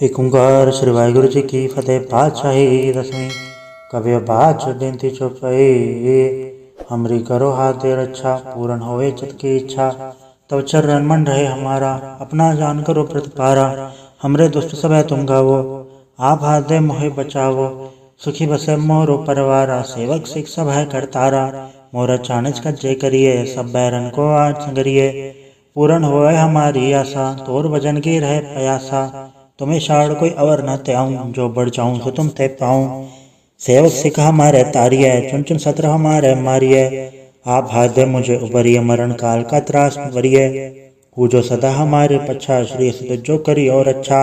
एक ओंकार श्री वाहिगुरु जी की फतेह। पातशाही दसवीं कवि बाच बेनती चौपाई। हमरी करो हाथ दे रक्षा, पूर्ण होए चित की इच्छा। तब चरण मन रहे हमारा, अपना जान करो प्रतिपारा। हमरे दुष्ट सब है तुम गावो, आप हाथ दे मोहे बचावो। सुखी बसे मोरो परवारा, सेवक सिख सब है करतारा। मोरा चाणच का जय करिए, सब बैरन को आज संगरिए। पूर्ण होए हमारी आशा, तोर भजन की रहे प्रयासा। तुम्हें शाड़ कोई अवर न त्याऊं, जो बढ़ जाऊं सो तुम ते पाऊं। सेवक सिख हमारे तारिय, चुन चुन सत्र हमारे मारिय। आप हाथ दे मुझे उबरिय, मरण काल का त्रास वरिय। पूजो सदा हमारे पच्छा, श्री सिद्ध जो करी और अच्छा।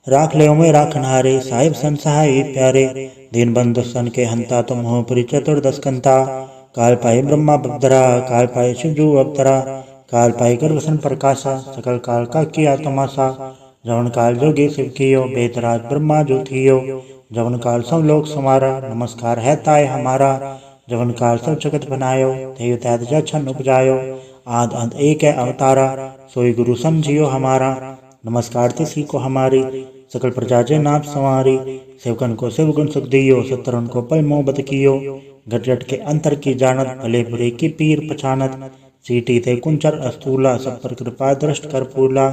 राख ले में राखनहारे, साहिब सन सहाय प्यारे। दीन बंधु सन के हंता, तुम हो पुरी चतुर्दश कंता। काल पाई ब्रह्मा बदरा, काल पाई शिवजू अवतरा। काल पाई कर वसन प्रकाशा, सकल काल का किया तमाशा। जवन काल जोगी शिव कियो, बेतराज ब्रह्मा जो थियो। जवन काल सब लोग समारा, नमस्कार है ताय हमारा। जवन काल सब जगत बनायो, देव तैत जछन उपजायो। आद अंत एक है अवतारा, सोई गुरु समझियो हमारा। नमस्कार तिसी को हमारी, सकल प्रजा जे नाप संवारी। सेवकन को शिव गुण सुख दियो, सतरन को पल मोहब्बत कियो। घट घट के अंतर की जानत, भले बुरे की पीर पछानत। सीटी ते कुंचर अस्तूला, सब पर कृपा दृष्ट कर फूला।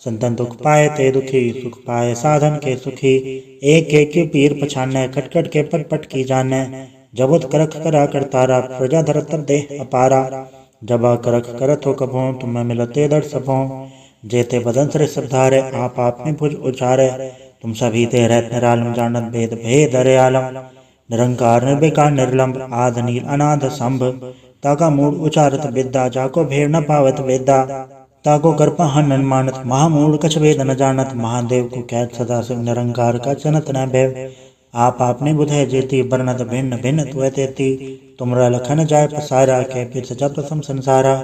संतन दुख पाए ते दुखी, सुख पाए साधन के सुखी। एक एक के पीर पछाने, कट कट के पट पट की जाने। जबुत करख करा करतारा, प्रजा धरतर देह अपारा। जबा करख करत हो कभों, तुम्हें मिलते दर सबों। जेते बदन श्रे सब धारे, आप आपने भुज उचारे। तुम सभी ते रहत निरालम, जानत भेद भेद अरे आलम। निरंकार निर्विकार निर्लंब, आद नील अनाथ संभ। ताका मूड उचारत विद्या, जाको भेड़ न पावत वेदा। ताको करपा हनन मानत, महामूढ़ कछ वेद न जानत। महादेव को कैद सदा शिव, निरंकार का जनत न भय। आप आपने बुधे जेती, बरनत भिन्न भिन्न तुय तेती। तुमरा लखन जाय पसारा, के फिर सजा प्रथम संसारा।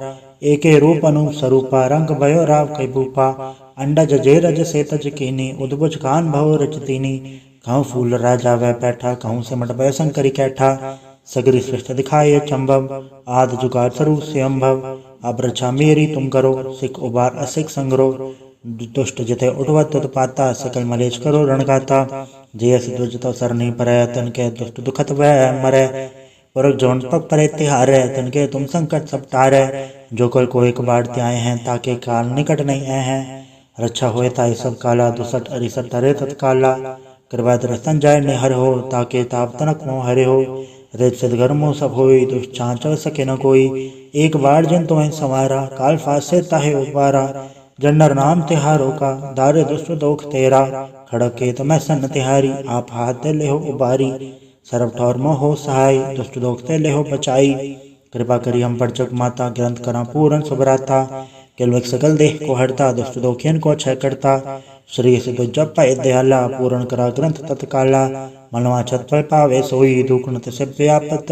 एके रूप अनूप स्वरूपा, रंग भयो राव कई भूपा। अंडज जे रज से तज कीनी, उद्भुज कान भव रचतीनी। कहूँ फूल राजा वह बैठा, कहूँ सिमट भय शंकरी कैठा। सगरी सृष्टि दिखाए चंबव, आद जुगाद स्वरूप से अम्भव। अब रक्षा मेरी तुम करो, सिख उबार असिख संग्रो। दुष्ट जिते उठवत उत्पाता, सकल मलेश करो रणगाता। जयस दुज तो सर नहीं परय, तन के दुष्ट दुखत वह मरे। पुरख जोन पग परे तिहारे, तन के तुम संकट सब टारे। जो कल को एक बार त्याए हैं, ताके काल निकट नहीं आए हैं। रक्षा होए ताई सब काला, दुसट अरिसट तरे तत्काला। कृपा दृष्टन जाय निहर हो, ताके ताप तनक मोह हरे हो। रेत सिद्ध मोह सब होई, दुष्ट चाँच सके न कोई। एक बार जिन तुम्हें संवारा, काल फास से ताहे उबारा। जन्नर नाम तिहारों का, दारे दुष्ट दोख तेरा। खड़क के तुम्हें सन तिहारी, आप हाथ दे ले हो उबारी। सरब ठौर मोह हो सहाय, दुष्ट दोख ते ले हो बचाई। कृपा करी हम पर जग माता, ग्रंथ करा पूरन सुभराता। किलविक सकल देह को हरता, दुष्ट दोखियन को क्षय करता। श्री सिद्ध जप पाए दयाला, पूर्ण करा ग्रंथ तत्काला। मनवा छत पर पावे सोई, दुखन से व्यापत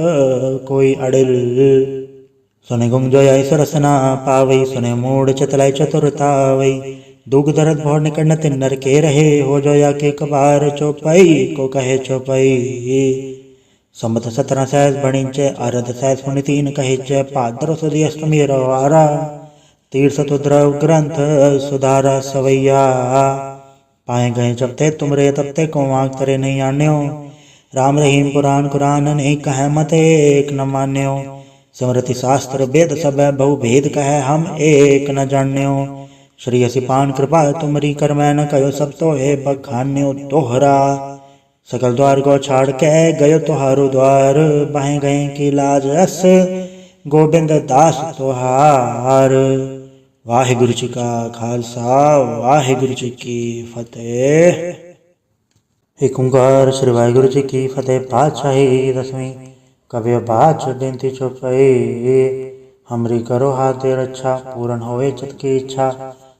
कोई अड़िल। सुने गुंग जोय सरसना पावई, सुने मूड चतलाई चतुरतावई। दुख दरद भौर निकट न तिन्नर के रहे, हो जोया के कबार चौपाई को कहे चौपाई। संबत 17 सहस बणिंचे, आरद सहस मुनि तीन कहिचे। पादर सुधी अष्टमी रवारा, तीर्थ तुद्रव ग्रंथ सुधारा सवैया। पाए गए जब ते तुमरे, तब ते को वाक तरे नहीं आन्यो। राम रहीम पुराण कुरान नहीं कहे, मत एक न मान्यो। स्मृति शास्त्र वेद सब बहु भेद कहे, हम एक न जान्यो। श्री हसी पान कृपा तुमरी, कर मैं न कयो सब तो है बखान्यो तोहरा। सकल द्वार को छाड़ के गयो तुहारो द्वार, बाहें गए की लाज अस गोविंद दास तुहार। वाहिगुरु जी का खालसा, वाहिगुरु जी की फतेह। एक ओंकार श्री वाहिगुरु जी की फतेह। पातशाही दसवीं कवि बाच बेनती चौपाई। हमरी करो हाथ दे रक्षा, पूर्ण होए चित की इच्छा।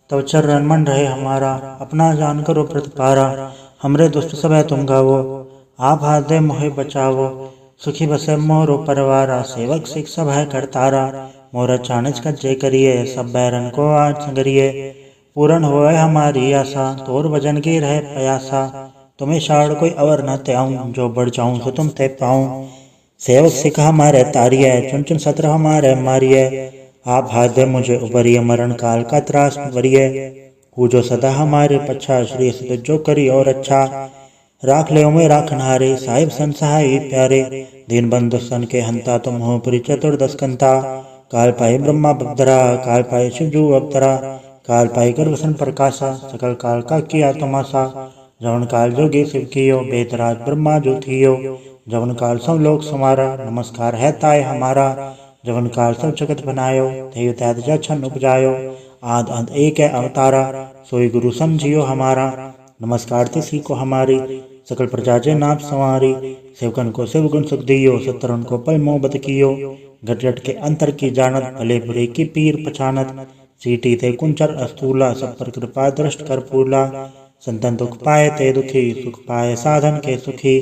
तब चरण मन रहे हमारा, अपना जान करो प्रतिपारा। हमरे दुष्ट सब है तुम गावो, आप हाथ दे मोहे बचावो। सुखी बसे मोरो परवारा, सेवक सिख सब है करतारा। मोरा चाणच का जय करिए, सब बैरन को आज संगरिए। पूर्ण होए हमारी आशा, तोर भजन की रहे प्रयासा। तुम्हें शाड़ कोई अवर न त्याऊं, जो बढ़ जाऊं सो तुम ते पाऊं। सेवक सिख हमारे तारिय, चुन चुन सत्र हमारे मारिय। आप हाथ दे मुझे उबरिय, मरण काल का त्रास वरिय। हु जो सदा हमारे पच्छा, श्री सद जो करी और अच्छा। राख ले में राखनहारे, साहिब सन सहाय प्यारे। दीन बंधु सन के हंता, तुम हो पुरी चतुर्दश कंता। काल पाई ब्रह्मा बब्दरा, काल पाई शिवजू अवतरा। काल पाई गर्भसन प्रकाशा, सकल काल का किया तमाशा। जवन काल जोगी शिव कियो, बेतराज ब्रह्मा जो थियो। जवन काल सब लोक समारा, नमस्कार है ताय हमारा। जवन काल सब जगत बनायो, तेय तैत जछन उपजायो। आद अंत एक है अवतारा, सोई गुरु समझियो हमारा। नमस्कार तिसी को हमारी, सकल प्रजा जे नाप संवारी। सेवकन को शिव गुण सुख दियो, सतरन को पल मोहब्बत कियो। घट घट के अंतर की जानत, भले बुरे की पीर पछानत। सीटी ते कुंचर अस्तूला, सब पर कृपा दृष्ट कर फूला। संतन दुख पाए ते दुखी, सुख पाए साधन के सुखी।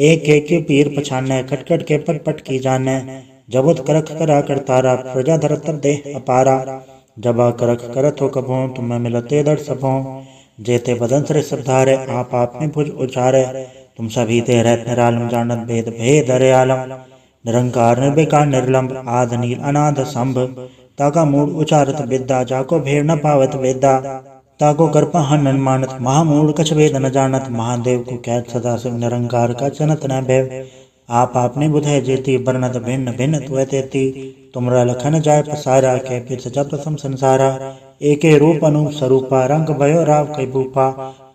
एक एक के पीर पछाने, खट खट के पट पट की जाने। जबुत करख करा करतारा, प्रजा धर तब देह अपारा। जबा करख करत हो कभों, तुम्हें मिलते दर सबों। जेते बदन सरे सब धारे, आप आपने भुज उचारे। तुम सभी ते रहत निरालम, जानत भेद भेद अरे आलम। निरंकार निर्विकार निर्लंब, आद नील अनाद संभ। ताका मूड उचारत विद्या, जाको भेड़ न पावत वेदा। ताको कर्पा हनन मानत, महामूड कछ वेद न जानत। महादेव को कैत सदा शिव, निरंकार का जनत न भय। आप आपने बुधे जेती, बरनत भिन्न भिन्न तुय तेती। तुमरा लखन जाय पसारा, के फिर सजा प्रथम संसारा। एके रूप अनूप स्वरूपा, रंग भयो राव कई भूपा।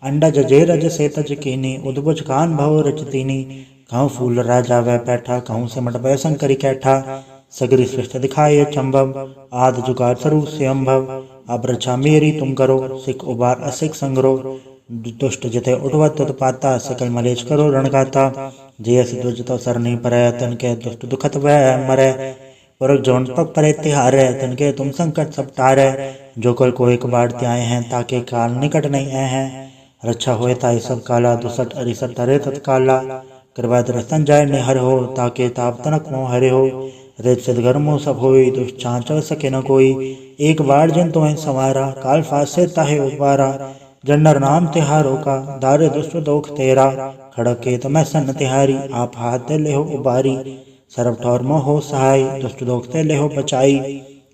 अंडज जे रज से तज कीनी, उद्भुज कान भव रचतीनी। कहूँ फूल राजा वह बैठा, कहूँ सिमट भय शंकरी कैठा। सगरी सृष्टि दिखाए चंबम, आद जुगाड़ स्वरूप से अम्भव। अब रक्षा मेरी तुम करो, सिख उबार असिख संग्रो। दुष्ट जिते उठवत उत्पाता, सकल मलेश करो रणगाता। जय दुज तो सरनी पर, तन के दुष्ट दुखत वह मरे। पुरख जौन पग परे तिहारे, तन के तुम संकट सब टारे। जो कल को एक बार त्याए हैं, ताके काल निकट नहीं आए हैं। रक्षा होए ताई सब काला, दुसट अरिसट तरे तत्काला। कृपा दृष्टन जाय निहर हो, ताके ताप तनक मोह हरे हो। रेत सिद्ध गर्मो सब होई, दुष्ट चाँचल सके न कोई। एक बार जिन तुम्हें संवारा, काल फासे ताहे उपवारा। जन्नर नाम तिहारो का, दारे दुष्ट दोख तेरा। खड़क के तुम्हें सन तिहारी, आप हाथ ले हो उबारी। सरब ठौर मोह हो सहाय, दुष्ट दोख ते ले हो बचाई।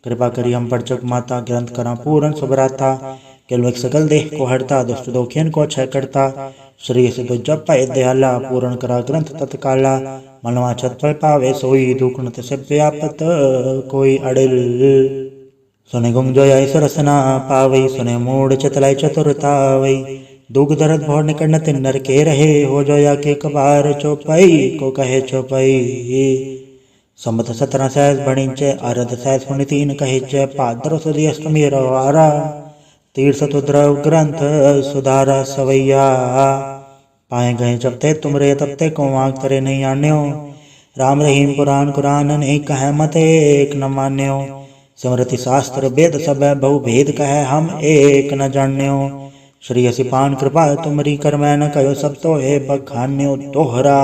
कृपा करी हम पर जग माता, ग्रंथ करा पूरन सुभराता। किलवक सकल देह को हरता, दुष्ट दोखियन को क्षय करता। श्री सिद्ध जप पाए दयाला, पूर्ण करा ग्रंथ तत्काला। मनवा छत पर पावे सोई, दुखन से व्यापत कोई अड़िल। सुने गुंग जो आई सरसना पावई, सुने मूड चतलाई चतुरतावई। दुख दर्द भोर निकट न तिन्नर के रहे, हो जोया के कबार चौपाई को कहे चौपाई। संबत 17 सहस बणिंच, आरद सहस पुण्य 3 कहिच। पादर सुधी अष्टमी रवारा, तीर्थ द्रव ग्रंथ सुधारा सवैया। पाए गए जब ते तुमरे, तब ते को आंख तरे नहीं आन्यो। राम रहीम पुराण कुरान नहीं कहे मत एक न मान्यो। स्मृति शास्त्र वेद सब बहु भेद कहे, हम एक न जान्यो। श्री हसी पान कृपा तुमरी, कर मैं न कहो सब तो है बखान्यो तोहरा।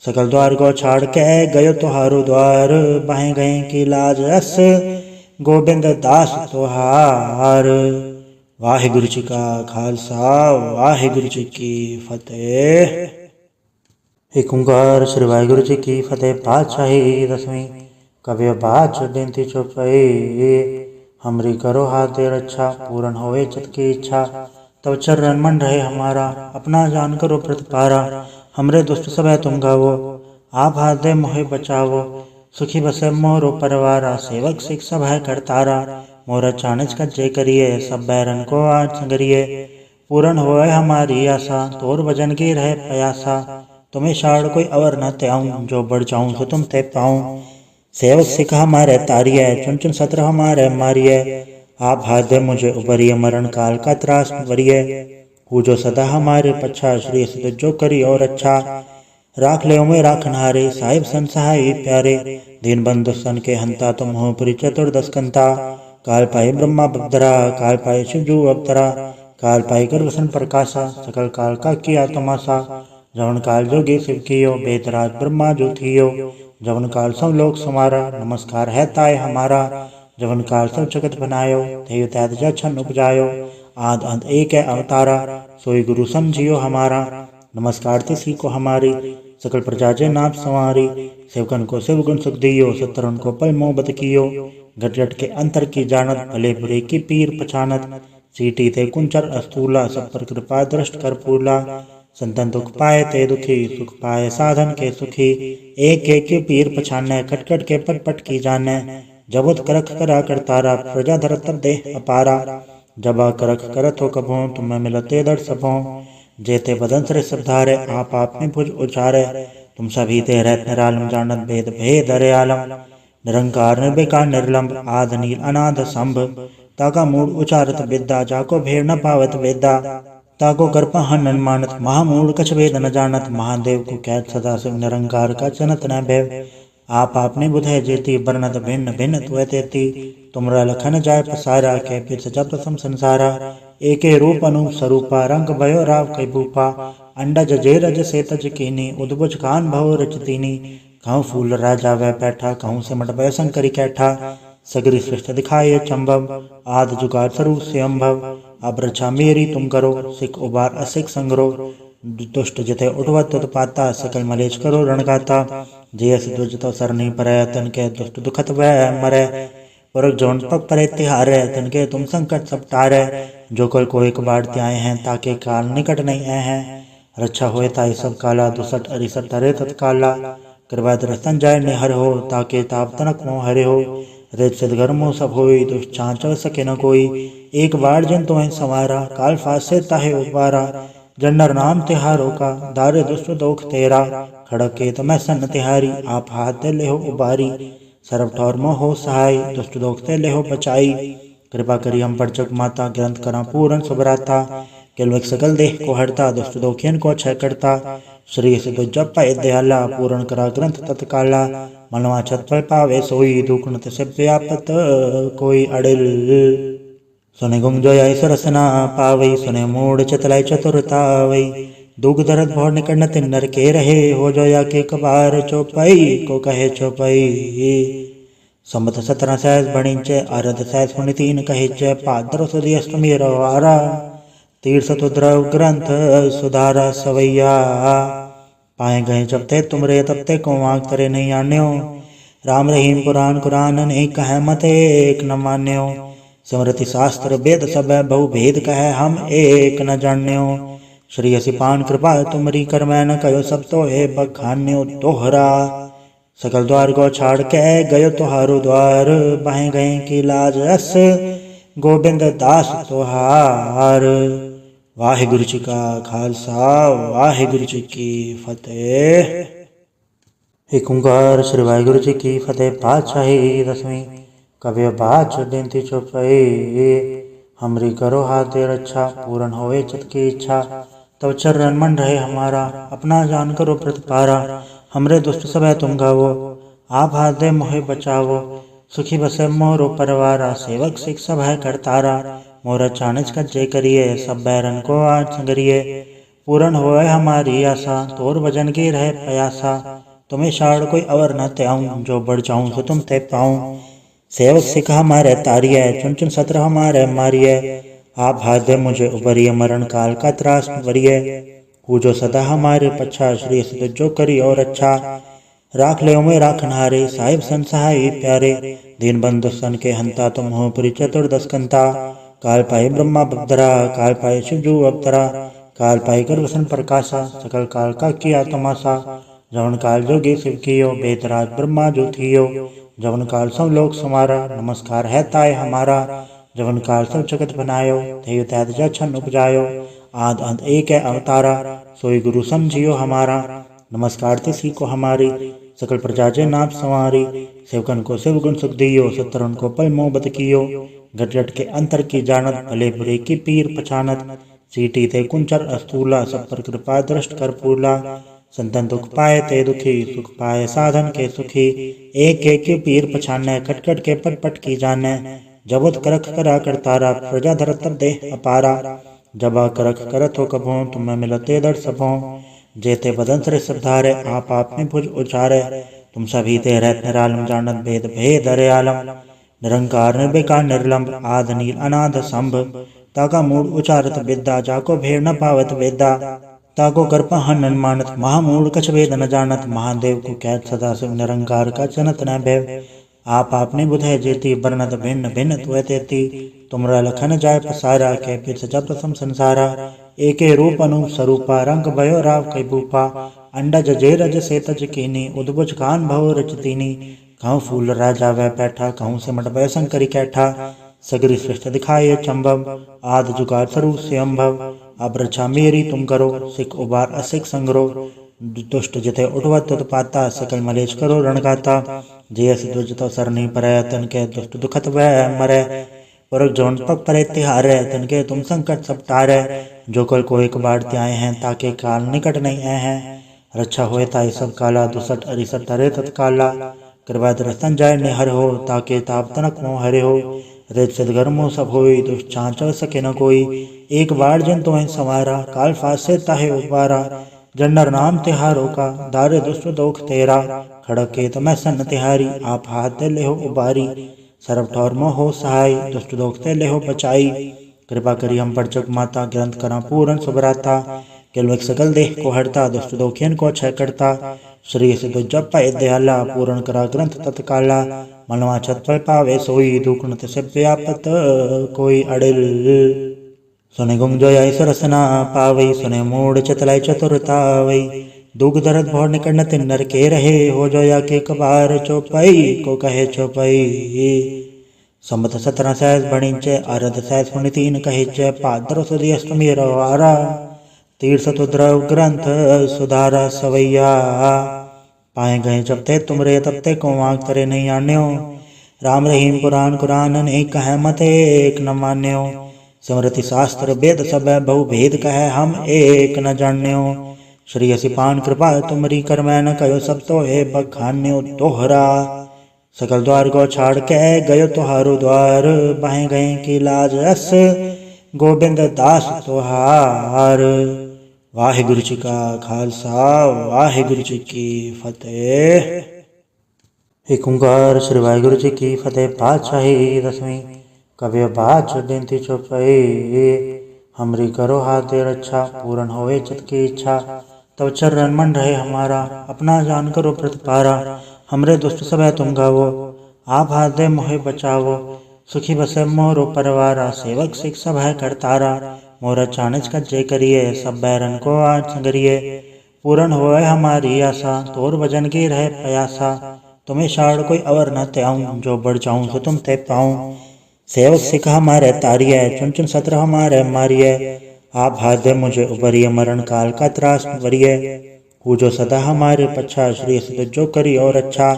सकल द्वार को छाड़ के गयो तुहारो द्वार, बाहें गए की लाज अस गोविंद दास तुहार। वाहिगुरु जी का खालसा, वाहिगुरु जी की फतेह। एक ओंकार श्री वाहिगुरु जी की फतेह। पातशाही दसवीं, कवि बाच बिनती चौपाई। हमरी करो हाथ दे रक्षा, पूर्ण होए चित की इच्छा। तब चरण मन रहे हमारा, अपना जान करो प्रतिपारा। हमरे दुष्ट सब तुम गावो, आप हाथ दे मोहे बचावो। सुखी बसे मोरो परवारा, सेवक सिख सब है करतारा। मोरा चाणच कज्जे करिए, सब बैरन को आज संगरिए। पूर्ण होए हमारी आशा, तोर भजन की रहे प्रयासा। तुम्हें शाड़ कोई अवर न त्याऊं, जो बढ़ जाऊं सो तुम ते पाऊं। सेवक सिख हमारे तारिये, चुन चुन सत्र हमारे मारिये। आप हाथ दे मुझे उबरिए, मरण काल का त्रास वरिये। हु जो सदा हमारे पच्छा, श्री सद जो करी और अच्छा। राख ले में राखनहारे, साहिब सन सहाय प्यारे। दीन बंधु सन के हंता, तुम हो पुरी चतुर्दश कंता। काल पाई ब्रह्मा बब्दरा, काल पाई शिवजू अवतरा। काल पाई गर्भसन प्रकाशा, सकल काल का किया तमाशा। जवन काल जोगी शिव कियो, बेतराज ब्रह्मा जो थियो। जवन काल सब लोक समारा, नमस्कार है ताय हमारा। जवन काल सब जगत बनायो, तेय तैत जछन उपजायो। आद अंत एक है अवतारा, सोई गुरु समझियो हमारा। नमस्कार तिसी को हमारी, सकल प्रजा जे नाप संवारी। सेवकन को शिव गुण सुख दियो, सतरन को पल मोहब्बत कियो। घट घट के अंतर की जानत, भले बुरे की पीर पछानत। सीटी ते कुंचर अस्तूला, सब पर कृपा दृष्ट कर फूला। संतन दुख पाए ते दुखी, सुख पाए साधन के सुखी। एक एक पीर पछाने, कट कट के पट पट की जाने। जबुत करख करा करतारा, प्रजा धर तब देह अपारा। जबा करख करत हो कभों, तुम्हें मिलते दर सबों। जेते बदन सरे सब धारे, आप में भुज उचारे। तुम सभी ते रहत निरालम, जानत भेद भेद हरे आलम। निरंकार निर्विकार निर्लंब, आद नील अनाद संभ। ताका मूड उचारत विद्या, जाको भेड़ न पावत वेदा। ताको कर्प हन मानत, महामूड कछ वेद न जानत। महादेव को कैद सदा शिव, निरंकार का चनत न भैव। आप आपने बुधय जेती, बरनत भिन्न भिन्न त्वय तेती। तुमरा लखन जाय पसारा, के फिर सजा प्रथम संसारा। एके रूप अनूप स्वरूपा, रंग भयो राव कई भूपा। अंडज जे रज से तज कीनी, उद्भुज कान भव रचतीनी। कहूँ फूल राजा वह बैठा, कहूँ सिमट भय शंकरी कैठा। सगरी सृष्टि दिखाए चंबव, आद जुगार स्वरूप से अम्भव। अब रक्षा मेरी तुम करो, सिख उबार असिख संग्रो। दुष्ट जिते उठवत पाता, सकल मलेच करो रणगाता। जयस दुज तो सर नहीं परै, तन के दुष्ट दुखत वह मरै। पुरख जौन पग परे तिहारे, तन के तुम संकट सब टारे। जो कल को एक बार त्याए हैं, ताके काल निकट नहीं आए हैं। रक्षा होए ताई सब काला, दुसट अरिसट धरे तत्काला। कृपा दर्शन जाय निहर हो, ताके ताप तनक मोह हरे हो। रेत सिद्ध घर मोह सब होई, दुष्ट चाँचल सके न कोई। एक बार जिन तुम्हें संवारा, काल फास से ताहे उबारा। जन्नर नाम तिहारो का, दारे दुष्ट दोख तेरा। खड़क के तमै सन्न तिहारी, आप हाथ दे लेहो उबारी। सर्व ठौर मोह हो सहाय, दुष्ट दोख ते लेहो बचाई। कृपा करी हम पर जग माता, ग्रंथ करा पूरन सुभराता। केलवक सकल देह को हरता, दुष्ट दोखियन को क्षय करता। श्री सिद्धो जप पाए दयाला, पूर्ण करा ग्रंथ तत्काला। मनवा छत पर पावे सोई, दुखनत से व्यापत कोई अड़िल। सुने गुंजोय सरसना पावई, सुने मूड चतलाई चतुरतावई। दुख दर्द भोर निकट तिन नर के रहे, हो जोया के कबार चौपाई को कहे चौपाई। संबत 17 सहस बणिंचे, आरद सहस पुण्य 3 कहिचे। पादर सुदी अष्टमी रवारा, तीर्थ द्रव ग्रंथ सुधारा सवैया। पाए गए जब ते तुमरे, तब ते को आँख करे नहीं आन्यो। राम रहीम पुराण कुरान, नहीं कहे मत एक न मान्यो। स्मृति शास्त्र वेद सब, बहु भेद कहे हम एक न जान्यो। श्री हसी पान कृपा तुमरी, कर मैं न कहो सब तो हे बखान्यो तोहरा। सकल द्वार को छाड़ के गयो तुहारो द्वार, बाहें गए की लाज अस गोविंद दास तुहार। वाहिगुरु जी का खालसा, वाहिगुरु जी की फतेह। एक ओंकार श्री वाहिगुरु जी की फतेह। पातशाही दसवीं। कवि बाच देंती चौपाई, हमरी करो हाथ दे रक्षा। पूर्ण होए चित की इच्छा, तब चरण मन रहे हमारा। अपना जान करो प्रतिपारा, हमरे दुष्ट सब है तुम गावो। आप हाथ दे मोहे बचावो, सुखी बसे मोरो परवारा। सेवक सिख सब है करतारा, मोर चाणच कज्जे करिए। सब बैरन को आज संगरिए, पूर्ण होए हमारी आशा। तोर भजन की रहे प्रयासा, तुम्हें शाड़ कोई अवर न त्याऊं। जो बढ़ जाऊं सो तुम ते पाऊं। सेवक सिख हमारे तारिय, चुन चुन सत्र हमारे मारिय। आप हाथ दे मुझे उबरिय, मरण काल का त्रास वरिय। पूजो सदा हमारे पच्छा, श्री सिद्ध जो करी और अच्छा। राख ले में राखनहारे, साहिब सन सहाय प्यारे। दीन बंधु सन के हंता, तुम हो पुरी चतुर्दश कंता। काल पाए ब्रह्मा बदरा, काल पाए शिवजू अवतरा। काल पाए गर्भसन प्रकाशा, सकल काल का किया तमाशा। जवन काल जोगी शिव कियो, बेतराज ब्रह्मा जो थियो। जवन काल सब लोक समारा, नमस्कार है ताय हमारा। जवन काल सब जगत बनायो, थे तैत जछन उपजायो। आद अंत एक है अवतारा, सोई गुरु समझियो हमारा। नमस्कार तिसी को हमारी, सकल प्रजा जे नाप संवारी। सेवकन को शिव गुण सुख दियो, सतरन को पल मोहबत कियो। घट घट के अंतर की जानत, भले बुरे की पीर पछानत। सीटी ते कुंचर अस्तूला, सब पर कृपा दृष्ट कर फूला। संतन दुख पाए ते दुखी, सुख पाए साधन के सुखी। एक एक पीर पछाने, कट कट के पट पट की जाने। जबुत करख करा करतारा, प्रजा धर तब देह अपारा। जबा करख करत हो कभों, तुम्हें मिलते दर सबों। जेते बदन सरे सब धारे, आप में भुज उचारे। तुम सभी ते रहत निरालम, जानत भेद भेद हरे आलम। निरंकार निर्विकार निर्लंब, आद नील अनाद संभ। ताका मूड उचारत विद्या, जाको भेड़ न पावत वेदा। ताको कर्प हन मानत, महामूड कछ वेद न जानत। महादेव को कैद सदा शिव, निरंकार का चनत न भैव। आप आपने बुधे जेती बरनत भिन्न भिन्न तुए तेती तुमरा लखन जाय पसारा के फिर सजा प्रथम संसारा एके रूप अनु स्वरूपा रंग भयो राव कई भूपा अंडज जे रज से तज कीनी उद्भुज कान भव रचतीनी कहूँ फूल राजा वह बैठा कहूँ से मट भय शंकरी कैठा सगरी सृष्ट दिखाए चंबम आद जुगार स्वरूप से अम्भव अब रक्षा मेरी तुम करो सिख उबार असिख संग्रो दुष्ट जिते उठवत पाता सकल मलेश करो रणगाता जयस दुजतो सर नहीं परै तन के दुष्ट दुखत वह मरै पुरख जोन पग परे तिहारे तन के तुम संकट सब टारे जो कल को एक बार त्याए हैं ताके काल निकट नहीं आए हैं रक्षा होए ताई सब काला दुसठ अरिसठ तरे तत्काला कृपा दर्शन जाय निहर हो ताके ताप तनक मोह हरे हो रेत सिद्ध मोह सब होई दुष्ट चांचल सके न कोई एक बार जिन तो सवारा काल फासे ताहे उबारा जन्नर नाम तिहारो का दारे दुष्ट दोख तेरा खड़क के तमै सन तिहारी आप हाथ दे ले हो उबारी सरब ठौर मोह हो सहाय दुष्ट दोख ते ले हो बचाई कृपा करी हम पर जग माता ग्रंथ करा पूर्ण सुभराता केलवक सकल देह को हरता दुष्ट दोखियन को क्षय करता श्री सिद्ध जप पाए दयाला पूर्ण करा ग्रंथ तत्काला मनवा छत पर पावे सोई दुखन से व्यापत कोई अड़िल सुने गुम जो सरसना पावई सुने मूड चतलाई चतुरतावई दुख दर्द भौर निकट न तिन्नर के रहे हो जोया के कबार चौपाई को कहे चौपाई संबत 17 सहस बणिंचे आरद सहस पुण्य 3 कहिचे पादर सुदी अष्टमी रवारा तीर्थ तुद्रव ग्रंथ सुधारा सवैया पाए गए जब ते तुमरे तब ते को वाक करे नहीं आन्यो राम रहीम पुराण कुरान ने कह मत एक न मान्यो स्मृति शास्त्र वेद सब बहु भेद कह हम एक न जान्यो श्री असिपान कृपा तुमरी कर मैं न कहो सब तो है बखान्यो तोहरा सकल द्वार को छाड़ के गयो तुहारो द्वार बाहें गए की लाज रस गोविंद दास तुहार वाहिगुरु जी का खालसा वाहिगुरु जी की फतेह। एक ओंकार श्री वाहिगुरु जी की फतेह। पातशाही दसवीं कवि बाच बेनती चौपाई हमरी करो हाथ दे रक्षा पूर्ण होए चित की इच्छा तब चरण मन रहे हमारा अपना जान करो प्रतिपारा हमरे दुष्ट सब तुम गावो आप हाथ दे मोहे बचावो सुखी बसे मोरो परवारा सेवक सिख सब है करतारा मोरा चाणच का जय करिए सब बैरन को आज संगरिए पूर्ण होए हमारी आशा तोर वजन की रहे प्रयासा तुम्हें शाड़ कोई अवर न त्याऊं जो बढ़ जाऊं तो तुम ते पाऊं सेवक सिख हमारे तारिय चुन चुन सत्र हमारे मारिय आप हाथ दे मुझे उबरिय मरण काल का त्रास वरिय हु जो सदा हमारे पच्छा श्री सिद्ध जो करी और अच्छा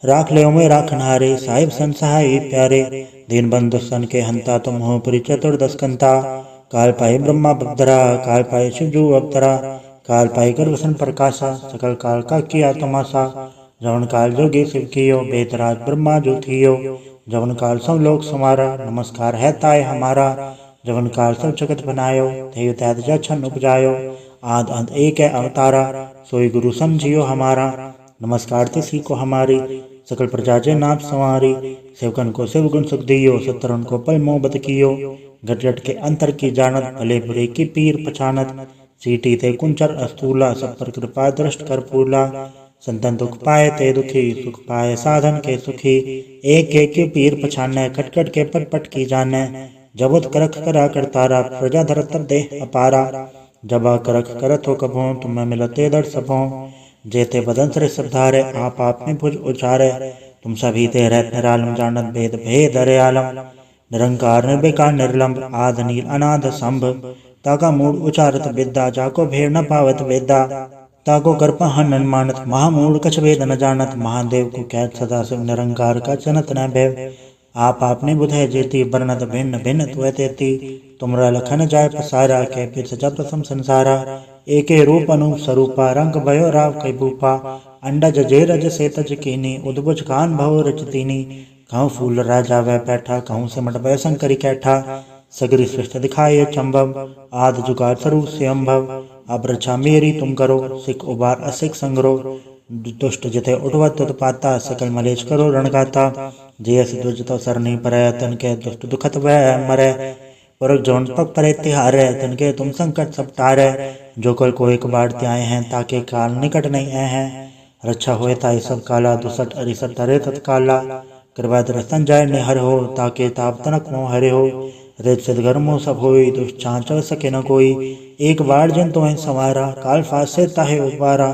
राख ले में राखनहारे साहिब संसहाय प्यारे दीन बंधु सन के हंता तुम हो पुरी चतुर्दश कंता काल पाए ब्रह्मा बदरा काल पाए शिवजू अवतरा काल पाए गर्भसन प्रकाशा सकल काल का किया तमाशा जवन काल जोगी शिव कियो बेतराज ब्रह्मा जो थियो जवन काल सब लोग समारा नमस्कार है ताय हमारा जवन काल सब जगत बनायो थे तैद जन उपजायो आद अंत एक है अवतारा सोई गुरु समझियो हमारा नमस्कार तिसी को हमारी सकल प्रजा जे नाप संवारी सेवकन को शिव गुण सुख दियो सत्तरन को पल मोहब्बत कियो घट घट के अंतर की जानत भले बुरे की पीर पछानत सीटी ते कुंचर अस्तूला सब पर कृपा दृष्ट कर पूला संतन दुख पाए ते दुखी सुख पाए साधन के सुखी एक एक के पीर पछाने खटखट के पट पट की जाने जबत करख करा करतारा प्रजा धरतर देह अपारा जबा करख करत हो कभों तुम्हें मिलते दर सबों जेते बदन से सबधारे आप आपने भुज उचारे तुम सभी ते रहत निरालम जानत भेद भेद अरे आलम निरंकार निर्विकार निर्लंब आद नील अनाद संभ ताका मूड उचारत विद्या जाको भेड़ न पावत वेदा ताको करपा हनन मानत महामूड कछ वेद न जानत महादेव को कैद सदा शिव निरंकार का जनत न भैव आप आपने बुधे जेती बरनत भिन्न भिन्न तुए तेती तुमरा लखन जाय पसारा के फिर सजा प्रथम संसारा एके रूप अनु स्वरूपा रंग भयो राव कई भूपा अंडज जे रज से तज कीनी उद्भुज कान भव रचतीनी कहूँ फूल राजा वह बैठा कहूँ से मट भय शंकरी कैठा सगरी सृष्ट दिखाए चंबम आद जुगार स्वरूप से अम्भव अब रक्षा मेरी तुम करो सिख उबार असिख संग्रो दुष्ट जिते उठवत पाता सकल मलेश करो रणगाता जयस दुजतो सर नहीं परै तन के दुष्ट दुखत वह मरै पुरख जोन पग परे तिहारे तन के तुम संकट सब टारे जो कल को एक बार त्याए हैं ताके काल निकट नहीं आए हैं रक्षा होए ताई सब काला, 62 अरिसठ धरे तत्काला। कृपा दर्शन जाय निहर हो, ताके ताप तनक मोह हरे हो। रेत सिद्ध गर्मो सब होई, दुष्ट चांचल सके न कोई। एक बार जिन तुम्हें संवारा, काल फासे ताहे उबारा।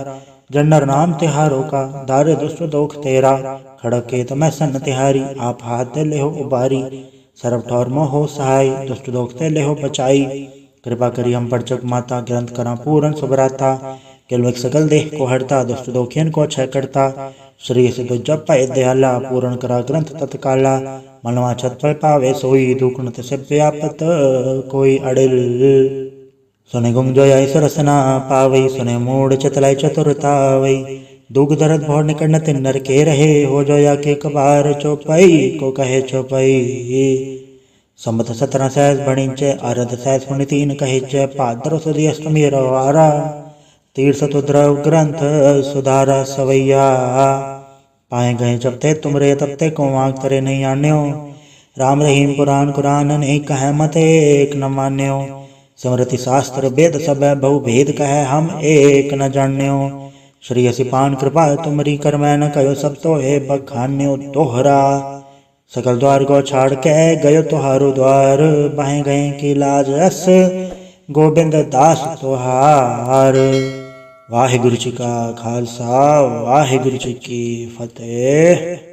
जन्नर नाम तिहारो का, दारे दुष्ट दोख तेरा। खड़क के तमै सन तिहारी, आप हाथ दे ले हो उबारी। सरब ठौर मोह हो सहाय, दुष्ट दोख ते ले हो बचाई। कृपा करी हम पर जग माता, ग्रंथ करा पूरन सुभराता। केलवक सकल देह को हरता, दुष्ट दोखियन को क्षय करता। श्री सिद्ध जप पाए दयाला, पूर्ण करा ग्रंथ तत्काला। मनवा छत पर पावे सोई, दुखनत से व्यापत कोई अड़िल। सुने गुंग जो ऐस रसना पावई, सुने मूड चतलाई चतुरतावई। दुख दर्द भोर निकट न तिन नर के रहे, हो जो या के कबार चौपाई को कहे चौपाई। संबत 17 सहस बणिंचे, आरद सहस पुण्य 3 कहिचे। पादर सुधी अष्टमी रवारा, तीर्थ तुद्रव ग्रंथ सुधारा सवैया। पाए गए जब ते तुमरे, तब ते को वांग तरे नहीं आन्यो। राम रहीम पुराण कुरान, नहीं कहे मत एक न मान्यो। स्मृति शास्त्र वेद सब बहु भेद कहे, हम एक न जान्यो। श्री हसी पान कृपा तुमरी, कर मैं न कयो सब तो है बखान्यो तोहरा। सकल द्वार को छाड़ के गयो तुहारो द्वार, बाहें गए की लाज अस गोबिंद दास तुहार। वाहिगुरु जी का खालसा, वाहिगुरु जी की फतेह।